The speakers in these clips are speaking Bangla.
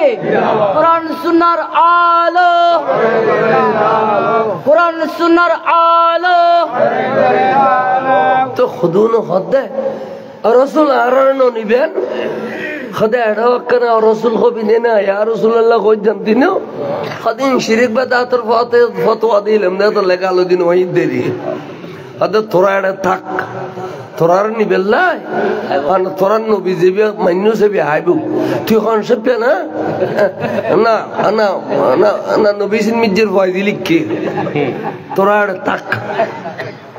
হবে কোরআন সুন্নাহর আলো, কোরআন সুন্নাহর আলো। তো খুদুন হদে রাসূল আরনো নিবেন খদা এড়াওয়াক্কানা রাসূল কবিনে না ইয়া রাসূলুল্লাহ কই জানতিনো খদিন শিরক বাদাতর ফতোয়া দিলাম না তো লেগালো দিন ওই দেরি খদা তোরা এড়া থাক তোরার নিবেল্লাই আর তোরার নবী যেবি মান্য সেবি আইবু তুই কোন সবে না না না না নবী সিন মিজির ভয় দিলি কি তোরা এড়া থাক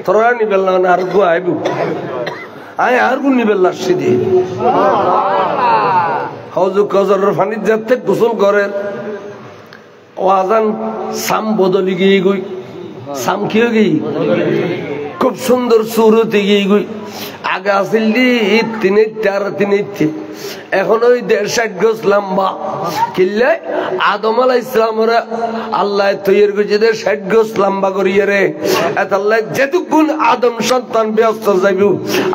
তোরা নিবেল্লা না আর গো আইবু আয় আর গুণ নিবেল্লা সিদি হজু কজরের পানির যাতে গোসল করেন ওয়াজান সাম বদলি গিয়ে গই সাম কি গই খুব সুন্দর সুরতে গিয়ে গই আগে আসিল তিনে চার তিনে এখন ওই 1.5 গজ লম্বা কিল্লে আদম আলাইহিস সালামের আল্লাহ তৈরি করেছে 60 গজ লম্বা করিয়ে রে এত আল্লাহ যেটুকুন আদম সন্তান ব্যস্ত যাইব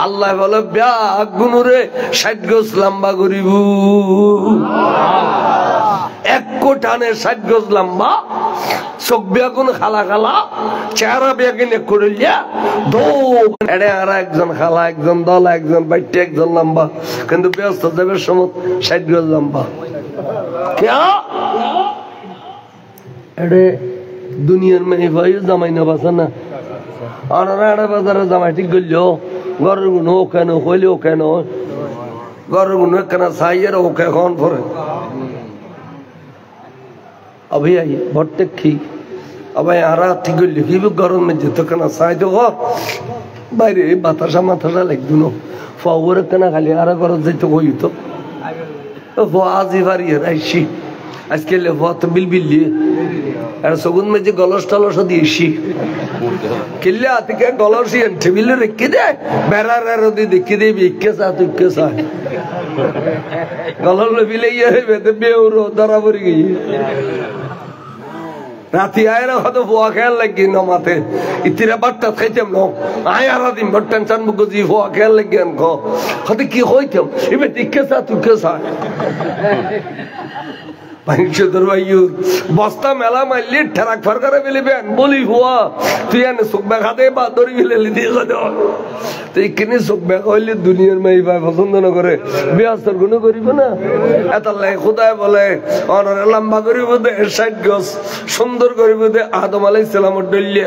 আল্লাহ বলে ব্যাগুনুরে 60 গজ লম্বা করিব এক কোটানে 60 গজ লম্বা চোখ বেগুন খালা খালা চেহারা বেগুনে করিলিয়া দো এড়ে আর একজন খালা একজন দল একজন বাইটে একজন লম্বা কিন্তু ব্যস্ত যাবে সমত 60 গজ লম্বা क्या এড়ে দুনিয়ার মেয়ে ভাই জামাই না বাসনা আর এড়ে বাজারে জামাই ঠিক গল্লো গরর গুণ ও কেন কইলে ও কেন গরর গুণ কেন সাইয়ের ও কেন পরে अभी आइए भट्टे खी अब यारा ठीक लिखी भी गरम में जितो कना साइ तो बाहर बातासा मातासा लग दुनो फावर कना खाली यारा गरम जितो कोई तो वो आज ही बारी है राइशी आज के लिए वो तो बिल लिए ऐसा सगुन में जो गलस टलस दिएशी किल्ले आते क्या गलस ही अंटे बिल रखी दे बेरा रे दी देखी दे भी इक्के साथ गलस ले बिले ये है वे तो बेउरो दराबरी गई राती आए ना खातो फुआ खेल लगी ना माते इतने बट्टा खेते हम लोग आए आ राती बट्टन चंद मुझे फुआ खेल लगी उनको खाते की होई थे इबे इक्के साथ पंच दरवायु बस्ता मेला माली ठरक फरकरे बिले बेन बोली हुआ तू याने सुखबे खाते बादरी बिले ली दी खाते तो इतनी सुखबे खाली दुनिया में ही बाय पसंद न करे ब्यास्तर गुने करी बना ऐतल्ले खुदा बोले और लंबा करी बोले 60 गज सुंदर करी बोले आदम अलैहिस्सलाम डलिए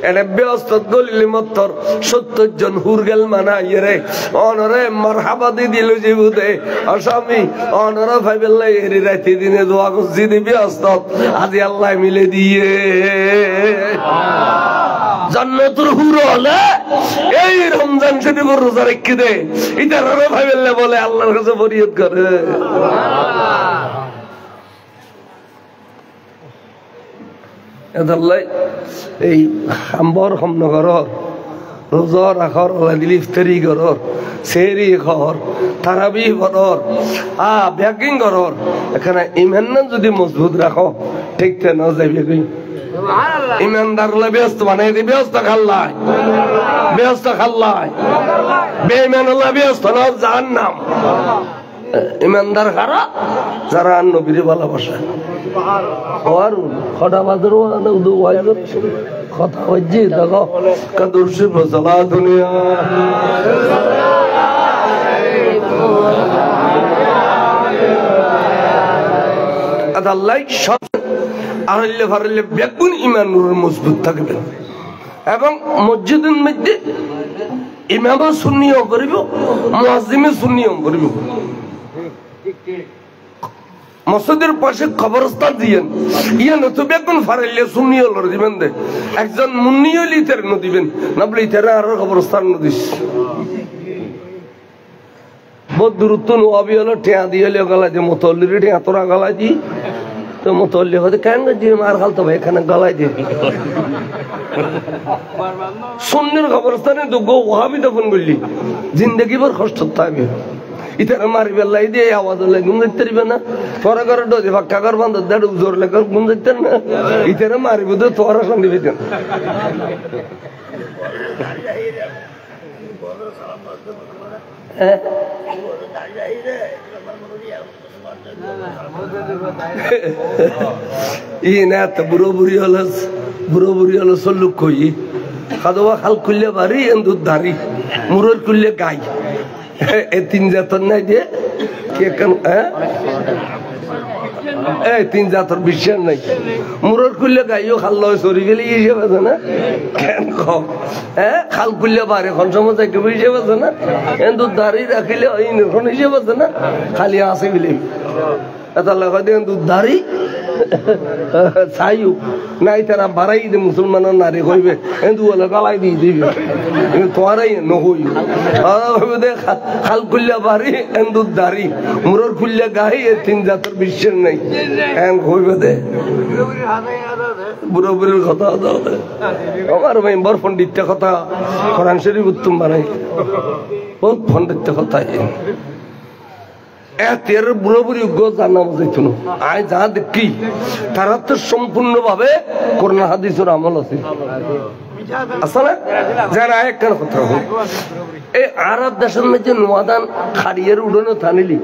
एने ब्यास्तर गलिले मत्तर 70 जन हुरगल माना ये रे और मरहबा दी दिलो जी बोले असामी और भाई बिल्ले ये रहती दिने दुआ जिदी ব্যস্ত আজি আল্লাহ মিলে দিয়ে জান্নাতুল হুর হলে এই রমজান শরীফের রোজা রেখে দে এটা রে ভাইবেলে বলে আল্লাহর কাছে ফরিয়াদ করে আল্লাহ এই আম্বর খমনগর রোজা রাখর দিল ইফতারি করর সেহরি খর তারাবি করর ব্যাকিং করর এখানে ইমান যদি মজবুত রাখো ঠিক তে না যাইবে কই ইমানদার হলে ব্যস্ত বানাই দিবে ব্যস্ত খাল্লাই বেঈমান হলে ব্যস্ত না জাহান্নাম ইমানদার কারা যারা নবীর ভালোবাসে আর খোদা বাদরও না উদু ওয়াইজ কথা হইজি দেখো কদুরসি ফসলা দুনিয়া আল্লাহ সব আরলে ফারলে বেগুন ঈমানুর মজবুত থাকবে এবং মসজিদের মধ্যে ইমাম সুন্নিও করিব মুয়াজ্জিমে সুন্নিও করিব মসজিদের পাশে কবরস্থান দিয়েন ইয়া নতো বেগুন ফারলে সুন্নিও লর দিবেন দে একজন মুন্নিও লিতের ন দিবেন নবলি তেরা আর কবরস্থান ন দিস বহুত দূরত্ব নবি হলো টিয়া দিয়েলে গলা যে মতল্লির টিয়া তোরা গলা দি তো মতল্লি হতে কেন যে মার খাল তো ভাই এখানে গলায় দিয়ে সুন্নির কবরস্থানে দুগো ওহাবি দফন করলি জিন্দেগি ভর কষ্ট থাকবে ইতারা মারি বেলাই দিয়ে আওয়াজ হলে ঘুম যেতে পারবে না তোরা ঘরে ডোজে ফাঁকা ঘর বান্ধব দেড় জোর লেগে ঘুম যেতেন না ইতারা মারিব তো তোরা সঙ্গে পেতেন ই না তো বুড়ো বুড়ি হলো চল্লুক কই খাদবা খাল খুললে বাড়ি এন্দুর ধারি মুরর খুললে গাই এ তিন জাতর নাই দিয়ে কে কেন এই তিন জাতর বিশ্বাস নাই মুরর খুললে গাইও খাল লয় সরি গেলে হিসেবে আছে না কেন কম খাল খুললে বাড়ি এখন সময় যাইতে হিসেবে আছে না এন্দুর ধারি রাখিলে এখন হিসেবে আছে না খালি আসে বলে এটা লাগা দিয়ে এন্দুর ধারি চাইও নাই তারা বাড়াই দে মুসলমানের নারী কইবে এন্দু বলে গালাই দিয়ে দিবে তোরাই নহই দে খাল খুললে বাড়ি এন্দুর দাড়ি মুরর খুললে গাই এ তিন জাতের বিশ্বাস নাই এন কইবে দে বুড়ো বুড়ির কথা আমার ভাই বর পণ্ডিতটা কথা কোরআন শরীফ উত্তম বানাই বহুত পণ্ডিতটা কথা এর বুড়ো বুড়ি জানা যাইত না আয় যা দেখি তারা তো সম্পূর্ণ ভাবে করোনা হাদিসের আমল আছে আসলে যারা একখান কথা এই আরব দেশের মধ্যে নোয়াদান খাড়িয়ের উড়ানো থানিলি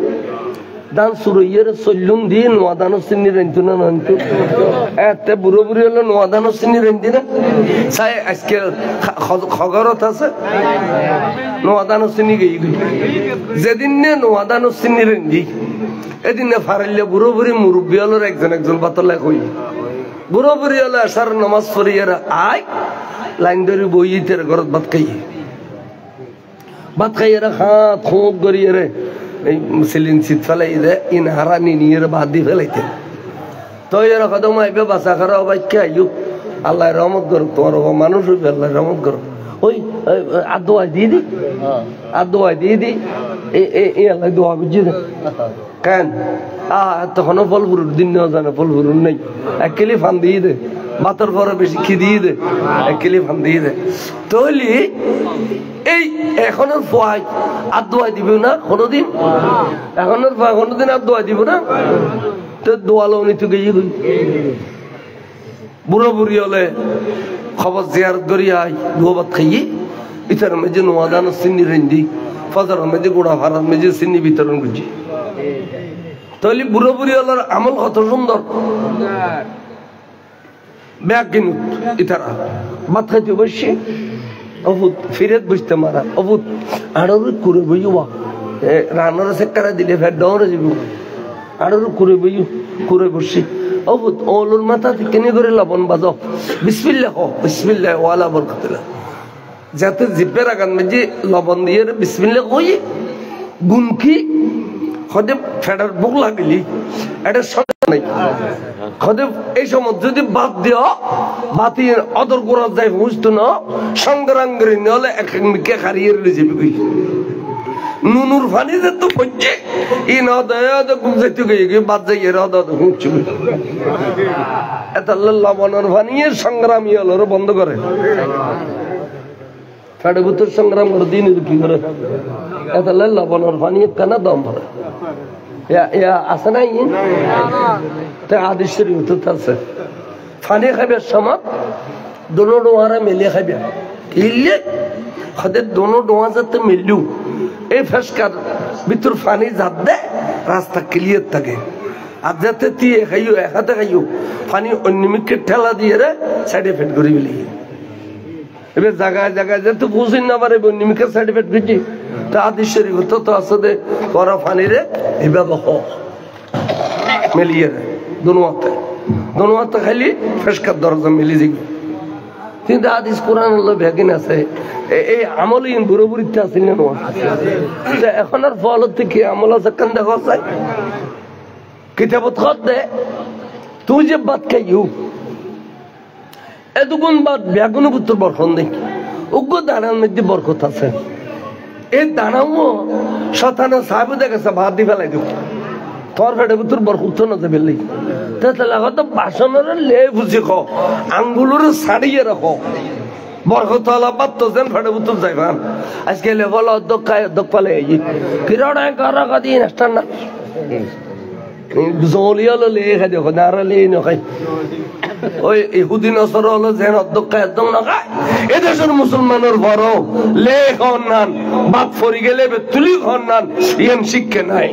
দান সুরইয়ের চল্লুন দিয়ে নোয়াদানো চিনি রেঞ্চু না নন্তু এতে বুড়ো বুড়ি হলো নোয়াদানো চিনি রেঞ্চি না চাই আজকে খবরত আছে নোয়াদানো চিনি গেই যেদিন নে নোয়াদানো চিনি রেঞ্জি এদিন ফারাইলে বুড়ো বুড়ি মুরব্বী হলোর একজন বাতলা কই বুড়ো বুড়ি হলো আসার নমাজ পড়িয়ে আয় লাইন ধরে বইতের ঘরত ভাত খাইয়ে হাত খোঁত করিয়ে রে এই সিলিং শীত ফেলাই দে ইন হারানি নিয়ে বাদ দিয়ে ফেলাইতে তো এরা কদম আইবে বাসা খারা বাক্যে আইয়ু আল্লাহ রহমত করো তোমার মানুষ হইবে আল্লাহ রহমত করো ওই আদোয়া দিয়ে দি আদোয়া দিয়ে দি এই আল্লাহ দোয়া বুঝি দে কেন তখনও ফল ফুরুর দিন নেওয়া জানে ফল ফুরুর নেই এক কেলি ফান দিয়ে দে বাতর পরে বেশি খেয়ে দে এক কেলি ফান দিয়ে দে তৈলি এই এখনের ফোয়াই আর দোয়াই দিব না কোনোদিন এখনের কোনোদিন আর দোয়াই দিব না তো দোয়ালো উনি তো গিয়ে বুড়ো বুড়ি হলে খবর জিয়ার দরিয়ায় দুয়াবাত খাইয়ে ইতার মেঝে নোয়াদানো চিনি রেঞ্জি ফজর মেঝে গোড়া ভাড়ার মেঝে চিনি বিতরণ করছি তাহলে বুড়ো বুড়ি হলার আমল কত সুন্দর ব্যাগ কিনু ইতারা ভাত খাইতে বসছে অভূত ফিরেত বুঝতে মারা অভূত আরো করে বইয়া রান্নার সেক্টারে দিলে ফের ডরে যাব আরো করে বসছি অভূত ওলুর মাথা থেকে নিয়ে করে লবণ বাজাও বিসমিল্লাহ হো বিসমিল্লাহ ওয়ালা বরকতুল্লাহ যাতে জিপের আগান মেঝে লবণ দিয়ে বিসমিল্লাহ কই গুণ কি হদে ফেডার বুক লাগলি এটা সন্দেহ নাই হদে এই সময় যদি বাদ দিও বাতি অদর গোড়া যায় বুঝতো না সংগ্রাঙ্গরি নলে এক মিকে হারিয়ে যাবে কই নুনুর ফানি যে তো পড়ছে ই না দয়া তো গুমজাইতে গিয়ে বাদ যাই এর অদা তো হুঁচু এত লবণের ফানিয়ে সংগ্রামী হলো বন্ধ করে ফেডে ভিতর সংগ্রাম করে দিন কি করে এত লবণের ফানিয়ে কেনা দম ভরে আছে না আদিস শরীফ আছে ফানি খাবে সময় দোনো ডোয়ারা মিলিয়ে খাবে ইলে খাদের দোনো ডোয়া যাতে মিললু এই ফেসকার ভিতর ফানি যাত দে রাস্তা ক্লিয়ার থাকে আর যাতে তিয়ে খাইও এক হাতে খাইও ফানি অন্যমিকে ঠেলা দিয়ে রে সাইড এফেক্ট করে ফেলি এবার জায়গায় জায়গায় যেহেতু বুঝিন না পারে অন্যমিকে সাইড এফেক্ট করছি তা আদিস শরীফ তো আছে করা ফানি রে এভাবে মিলিয়ে রে দোনো হাতে খাইলি ফেসকার দরজা মিলি যাবে কিন্তু আদিস কোরআন হলো ভ্যাগিন আছে এই আমল বুড়ো বুড়িতে আসেন না এখন আর ফল থেকে আমল আছে কেন দেখা যায় কিতাবত খত দে তুই যে বাদ খাইও এতগুণ বাদ ব্যাগুন পুত্র বরখন নেই উগ্র দানার মধ্যে বরকত আছে এই দানাও শতানা সাহেব দেখেছে ভাত দিয়ে ফেলাই দেব তোর ফেটে পুত্র বরকত না যাবে তো বাসনের লে বুঝে খো আঙ্গুলের ছাড়িয়ে রাখো বরকত আলাপাত তো যেন ফেটে পুত্র যাইবান আজকে লেভেল অধ্যক্ষ পালে কিরণ রাখা দিন আসতাম না জলিয়ালো লে খাই দেখো নারা লে নখাই ওই ইহুদি নসর হলো যেন অধ্যক্ষ একদম নখায় এদেশের মুসলমানের বড় লে খন নান বাদ ফরি গেলে তুলি খন নান ইয়ান শিক্ষে নাই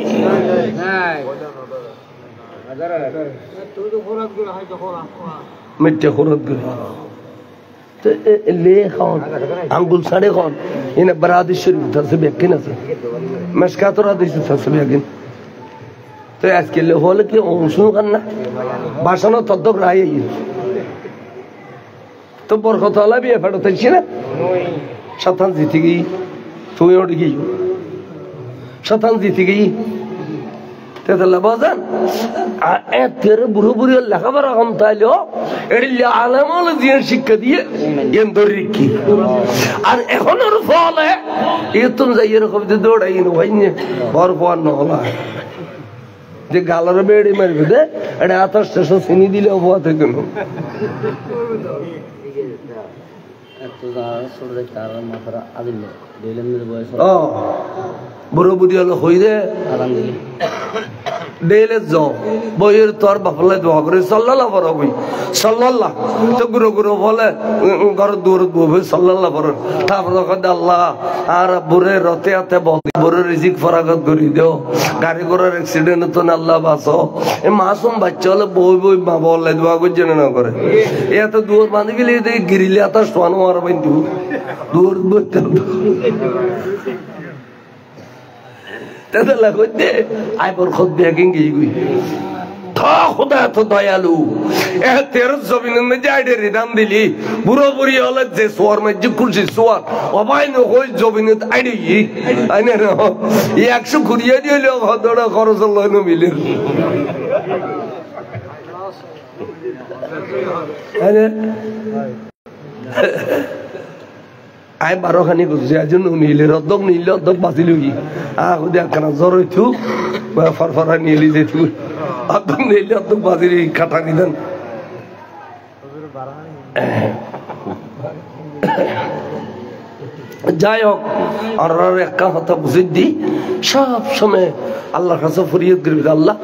মিথ্যে খরচ করে তো লে খান আঙ্গুল সাড়ে খান এনে বরাদি শরীফ আছে ব্যাকিন আছে মেশকাতর হাদিস আছে ব্যাকিন তো আজকে লে হলে কি অংশ কান না বাসনা তদ্দক রায় তো বরকত হলা বিয়ে ফেরত না শতান জিতে গই তুই ওটি গই শতান জিতে গই তেতলা বাজান এর বুড়ো বুড়ি লেখাপড়া কম তাইলেও এটি আলামল দিয়ে শিক্ষা দিয়ে এন ধরে কি আর এখন ওর ফলে এ তুমি যাই এরকম যে দৌড়াই হয়নি বর পর নহলা যে গালার বেড়ি মারবে দে এটা এত স্টেশন চিনি দিলে অবহাওয়া থেকে বুড়ো বুড়ি হলো হই রে ডেলে যাও বইয়ের তোর বাপলে দোয়া করে সাল্লাল্লাহ পড়াবি সাল্লাল্লাহ তো গুরু গুরু বলে ঘর দূর বই সাল্লাল্লাহ পড়েন তারপর আল্লাহ আর বুড়ে রতে হাতে বুড়ে রিজিক ফরাগত করি দেও গাড়ি ঘোড়ার অ্যাক্সিডেন্ট তো আল্লাহ বাঁচো এই মাসুম বাচ্চা হলে বই বই মা বলে দোয়া করে জেনে না করে এত দূর বাঁধি গেলে গিরিলে এত সোয়ানো মারবেন দূর বইতে তেতলা কইতে আইবর খোদ দিয়ে গিয়ে গই থা খোদা এত দয়ালু এ তের জমিনের মধ্যে আইডে রিদাম দিলি বুড়ো বুড়ি হলে যে সোয়ার মধ্যে খুলছি সোয়ার অবাই নই জমিনে আইডে আইনে না 100 ঘুরিয়ে দিলে হদড়া খরচ লয় না মিলে আরে আই 12 খানি করছে আজন্য নিলে রদ্দক নিলে অর্ধক বাঁচিল কি আহুদি একখানা জ্বর হইতু ফরফরা নিয়ে যেত অর্ধক নিলে অর্ধক বাঁচিল কাটা নিতেন যাই হোক আর একটা কথা বুঝে দি সব সময় আল্লাহর কাছে ফরিয়াদ করবি আল্লাহ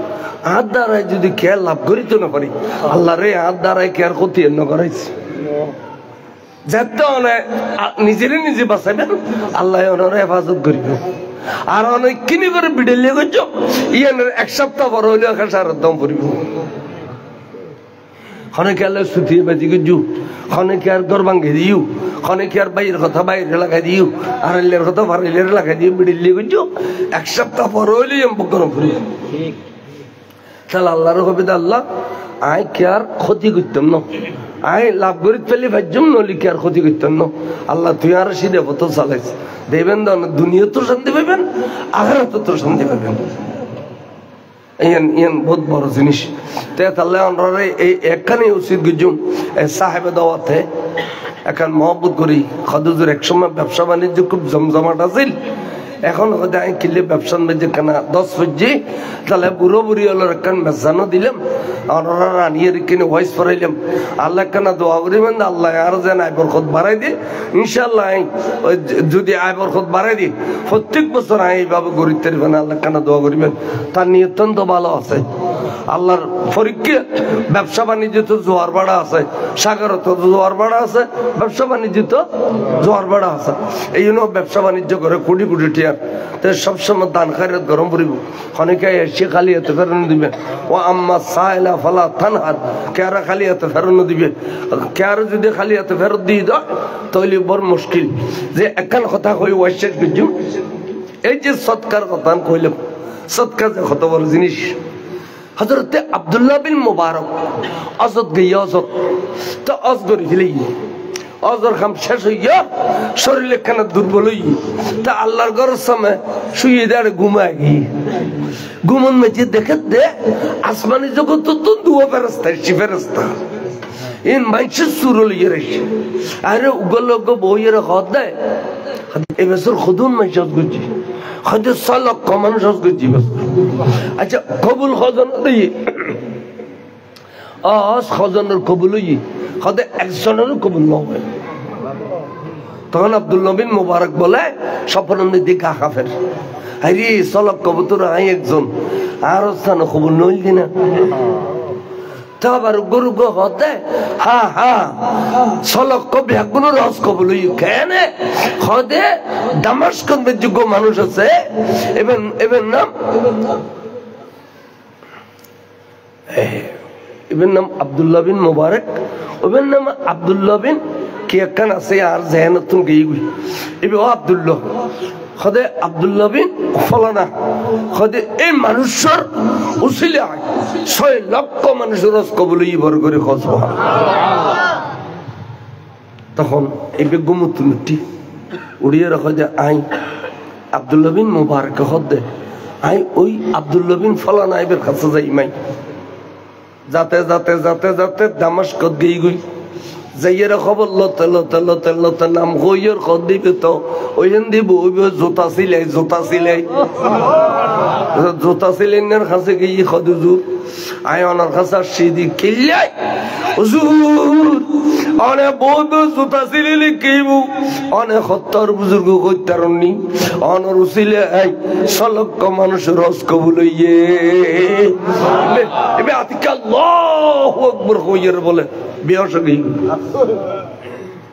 হাত দ্বারায় যদি খেয়াল লাভ করিতে না পারি আল্লাহ রে হাত দ্বারায় খেয়ার ক্ষতি এন্ন করাইছি যেতে নিজের নিজে বাঁচাবেন আল্লাহ ওনারা হেফাজত করিব আর অনেক কিনি করে বিড়েলিয়ে করছ ইয়ানের 1 সপ্তাহ পর হইলে সারের দম পড়িব অনেকে আল্লাহ সুতিয়ে বাজি করছু অনেকে আর গর ভাঙ্গে দিও অনেকে আর বাইরের কথা বাইরে লাগাই দিও আর এলের কথা ভারেলের লাগাই দিও বিড়েলিয়ে করছ 1 সপ্তাহ পর হইলে গরম পড়িব তাহলে আল্লাহর হবে আল্লাহ আয় কে আর ক্ষতি করতাম না আই লাভ করি পেলে ভাজ্যম নলি কি আর ক্ষতি করতেন না আল্লাহ তুই আর সিধে পথ চালাইস দেবেন দুনিয়া তো শান্তি পাবেন আখিরাত তো শান্তি পাবেন ইয়ান বহুত বড় জিনিস তাহলে আমরা এই একখানে উচিত গুজুম সাহেবে দাওয়াতে এখন মহব্বত করি খাদুজুর একসময় ব্যবসা বাণিজ্য খুব জমজমাট আছিল এখন হয়তো আমি কিনলে ব্যবসার মধ্যে কেনা 10 ফুজি তাহলে বুড়ো বুড়ি হলো একখান মেজানো দিলাম ওনারা রানিয়ে কিনে ভয়েস পড়াইলাম আল্লাহ কেনা দোয়া করিবেন আল্লাহ আর যেন আয় বরকত বাড়াই দিই ইনশাল্লাহ যদি আয় বরকত বাড়াই দিই প্রত্যেক বছর আমি এইভাবে গরিব তারিবেন আল্লাহ কেনা দোয়া করিবেন তার নিয়ে অত্যন্ত ভালো আছে আল্লাহর পরীক্ষা ব্যবসা বাণিজ্য তো জোয়ার বাড়া আছে সাগর তো জোয়ার বাড়া আছে ব্যবসা বাণিজ্য তো জোয়ার বাড়া আছে এই জন্য ব্যবসা বাণিজ্য করে কোটি কোটি টিয়ার তো সবসময় দান খায়রাত গরম পড়িব অনেকে এসে খালি হাতে ফেরানো দিবে ও আম্মা সাইলা ফালা থানহার কেয়ারা খালি হাতে ফেরানো দিবে কেয়ারা যদি খালি হাতে ফেরত দিয়ে দাও তাহলে বড় মুশকিল যে একখান কথা কই ওয়াইশের কিছু এই যে সৎকার কথা কইলাম সৎকার যে কত বড় জিনিস হযরতে আব্দুল্লাহ বিন মুবারক অজত গিয়ে অজত তো অজ করে ফেলে অজর খাম শেষ হইয়া শরীরে খানা দুর্বল হই তা আল্লাহর ঘরের সামনে শুয়ে দাঁড়ে ঘুমায় গিয়ে ঘুমন মেঝে দেখে দে আসমানি জগৎ তো দুয়া ফেরেস্তা ফেরেস্তা ইন মাইসের সুর লিয়ে রেখে আরে উগল বইয়ের হদ দেয় এবছর খুদুন মাইসত করছি হয়তো 6 লক্ষ মানুষ হজ করছি আচ্ছা কবুল খজন দিই খজনের কবুল হই হদে একজনেরও কবুল নয় তখন আব্দুল্লাহ বিন মুবারক বলে স্বপ্নের দিকে কাফের আরে 6 লক্ষ বছর আই একজন আর স্থান কবুল নইল দিনা তারপর গরু গো হতে হা হা 6 লক্ষ ব্যাগুনের হজ কবুল হই কেন হদে দামাস্কন যোগ্য মানুষ আছে এবেন নাম এবার নাম আব্দুল্লাহ বিন মুবারক, ওবের নাম আব্দুল্লাহ বিন কি একখান আছে আর জেহেনতুন গেই এবার ও আব্দুল্লাহ খদে আব্দুল্লাহ বিন ফলানা খদে এই মানুষের উসিলে 6 লক্ষ মানুষের রস কবুল ইবর করে খসব। তখন এই বেগমুতুনটি উড়িয়ে রাখো যে আই আব্দুল্লাহ বিন মুবারক হদে আই ওই আব্দুল্লাহ বিন ফলানা এবার কাছে যাই মাই যাতে যাতে যাতে যাতে দামাস্কত গই গই যাইয়েরা খবর লতে লতে লতে লতে নাম হইয়ের খদ দিবে তো ওইখান দিব জোতা সিলাই জোতা সিলাই জোতা সিলাইনের কাছে গিয়ে খদুজুর আয় ওনার কাছে সিদি কিল্লাই হুজুর অনেক বহুত জোতা সিলাইলে কেইবু অনেক হত্তর বুজুর্গ কইতারনি অনর উসিলে আই 6 লক্ষ মানুষের রস কবুল হইয়ে এবে আতিকা আল্লাহু আকবার কইয়ের বলে বেহস গই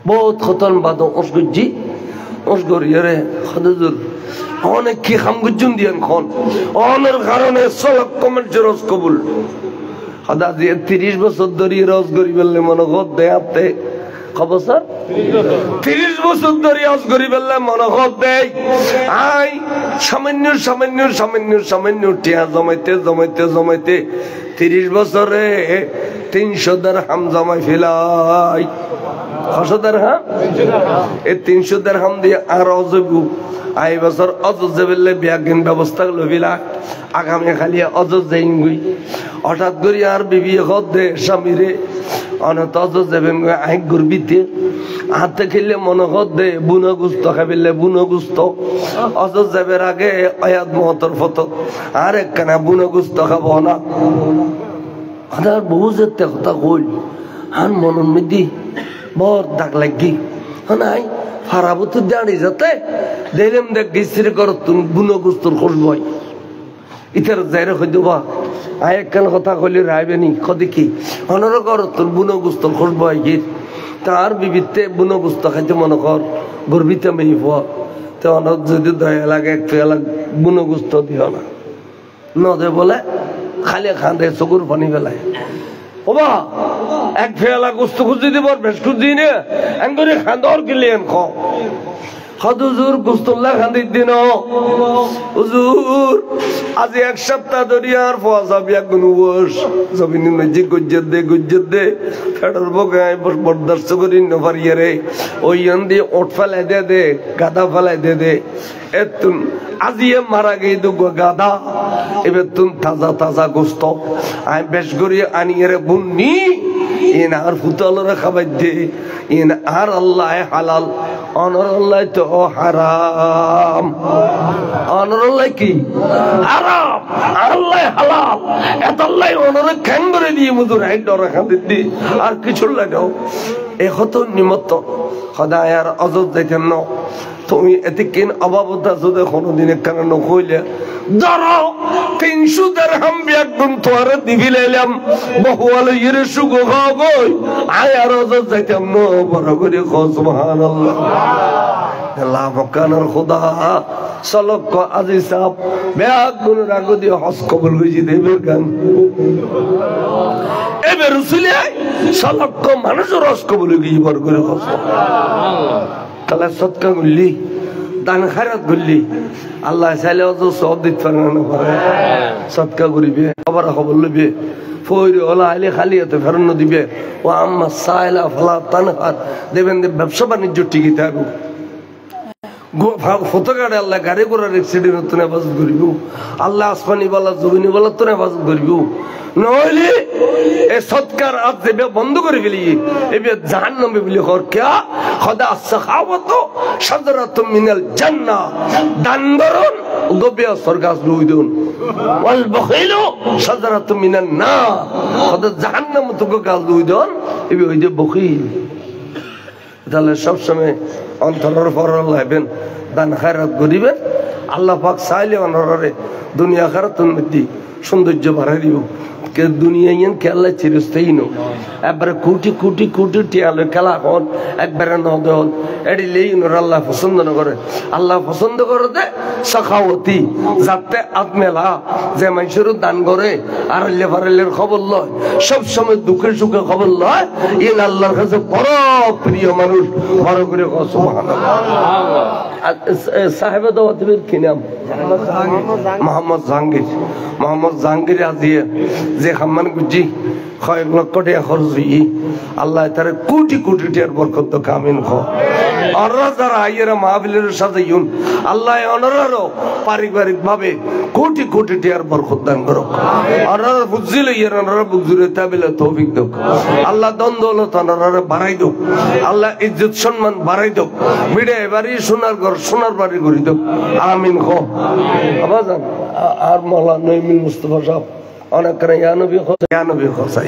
বহুত খতন বাদ অসগজি অসগরিয়ারে খদুজুর অনেক কি খাম গুজুন দিয়ান খন অনের কারণে 6 লক্ষ মানুষের রস কবুল খদা দিয়ে 30 বছর ধরে রস গরি বললে মনে গদ দেয়াতে খবর স্যার 30 বছর ধরে রস গরি বললে মনে গদ দেই আই সামান্য সামান্য সামান্য সামান্য টিয়া জমাইতে জমাইতে জমাইতে 30 বছরে 300 দিরহাম জমাই ফেলাই। 500 দিরহাম এই 300 দিরহাম দিয়ে আর অজবু আই বছর অজজ যাবেলে বিয়াগিন ব্যবস্থা লবিলা আগামী খালি অজজ যাইঙ্গুই হঠাৎ করে আর বিবি হদ দে স্বামীরে অনত অজজ যাবেন আই গুরবিতে হাতে খেলে মনে হদ দে বুনো গুস্ত খাবিলে বুনো গুস্ত অজজ যাবের আগে আয়াত মহতর ফটো আর একখানা বুনো গুস্ত খাবো না আর বহু যেতে কথা কইল আর মনের মধ্যে বর দাগ লাগি নাই ফারাবতো দাঁড়িয়ে যেতে দেখলাম দেখ গিস্ত্রি কর তুমি বুনো গুস্তর খুশবই ইতার যাই রে বা আয় একখান কথা কইলে রাইবে নি কদি কি অনর কর তোর বুনো গুস্তর খুশবই গিয়ে তার বিবিতে বুনো গুস্ত খাইতে মনে কর গর্বিতে মেয়ে হওয়া তো অনর যদি দয়া লাগে এক ফেলা বুনো গুস্ত দিও না নদে বলে খালি খান রে চকুর পানি বেলায় ওবা এক ফেলা গুস্ত খুঁজি দিব বেশ খুঁজি নে এঙ্গরে খান্দর গিলেন খ হুজুর গুস্তুল্লাহ খান্দি দিন হুজুর আজ 1 সপ্তাহ ধরে আর ফসা বিয়া গুনুবস জমিন মধ্যে গুজ্জত দে ফেডর বগায় বরদাস্ত করি ন পারিয়ে রে ওই আন্দি ওট ফেলাই দে গাদা ফেলাই দে এতুন আজিয়ে মারা গই দু গাদা এবার তুন তাজা তাজা গোস্ত আই বেশ করি আনিয়ে রে বুননি ইন আর ফুতলরে খাবার দে ইন আর আল্লাহ হালাল অনর আল্লাহ তো হারাম অনর আল্লাহ কি হারাম আল্লাহ হালাল এত আল্লাহ অনরে খ্যাং করে দিয়ে মুদুর হাই ডরে খাতে দি আর কিছু লাগাও এত নিমত্ত সদায় আর অজত যাইতেন ন তুমি এতে কিন অভাবতা যদি কোনোদিন একখানা নকইলে ধরো 300 দিরহাম একদম তোরে দিবিলাইলাম বহুয়ালে ইরে সুগো খাও গই আয় আর অজত যাইতাম ন বড় করে সুবহানাল্লাহ আল্লাহ মকানের খোদা সলক আজি সাহেব বেয়াক গুণ রাগো দিয়ে হজ কবুল হইছি দেবের গান এবে রসুল সলক মানুষের হজ কবুল হই বড় করে সুবহানাল্লাহ তাহলে সৎকা গুল্লি দান খায়রাত গুল্লি আল্লাহ চাইলে অত সব দিতে পারে না সৎকা করিবে আবার খবর লইবে ফইরে ওলা আইলে খালি এত ফেরন দিবে ও আম্মা সাইলা ফালা তানহার দেবেন ব্যবসা বাণিজ্য টিকি থাকবে ফটোকাটে আল্লাহ গাড়ি করার এক্সিডেন্ট তো হেফাজত করিব আল্লাহ আসমানি বলা জমিনি বলা তো হেফাজত করিব নহলে এ সৎকার আজ দেবে বন্ধ করে ফেলি এবে জাহান্নামে বলি কর কে খোদা সাখাওয়াত শাজরাতুম মিনাল জান্নাহ দান করুন গবে স্বর্গাস লইদুন ওয়াল বখিলু শাজরাতুম মিনান নার খোদা জাহান্নাম তো গাল লইদুন এবে ওই যে বখিল তাহলে সব সময় অন্তরের পর লাইবেন দান খায়রাত করিবেন আল্লাহ পাক চাইলে অন্তরে দুনিয়া আখিরাতের মধ্যে সৌন্দর্য বাড়াই দিব দুনিয়া ইয়ান খেলা চিরস্থায়ী নো একবারে কোটি কোটি কোটি টিয়ালো খেলা হন একবারে নদ হন এটি লেই আল্লাহ পছন্দ না করে আল্লাহ পছন্দ করে দে সখাওতি যাতে আত্মেলা যে মানুষের দান করে আর লেফারেলের খবর লয় সবসময় দুঃখে সুখে খবর লয় ইন আল্লাহর কাছে বড় প্রিয় মানুষ বড় করে সুবহানাল্লাহ সাহেব দাওয়াতের কি নাম মোহাম্মদ জাহাঙ্গীর আজিয়ে যে খাম্মান গুজি কয়েক লক্ষ টাকা খরচ হই আল্লাহ তার কোটি কোটি টাকার বরকত কামিন খ অনরা যারা আইয়েরা মাহফিলের সাথে ইউন আল্লাহ অনরারও পারিবারিক ভাবে কোটি কোটি টাকার বরকত দান করো অনরা বুঝিলে ইয়ার অনরা বুঝুরে তাবিলে তৌফিক দাও আল্লাহ দ্বন্দ্বলত অনরা বাড়াই দাও আল্লাহ ইজ্জত সম্মান বাড়াই দাও বিড়ে এবারই সোনার ঘর সোনার বাড়ি করে দাও আমিন খ আবাজান আর মৌলানা নঈমুল মুস্তাফা সাহেব অনেক করে ইয়া নবী খোসা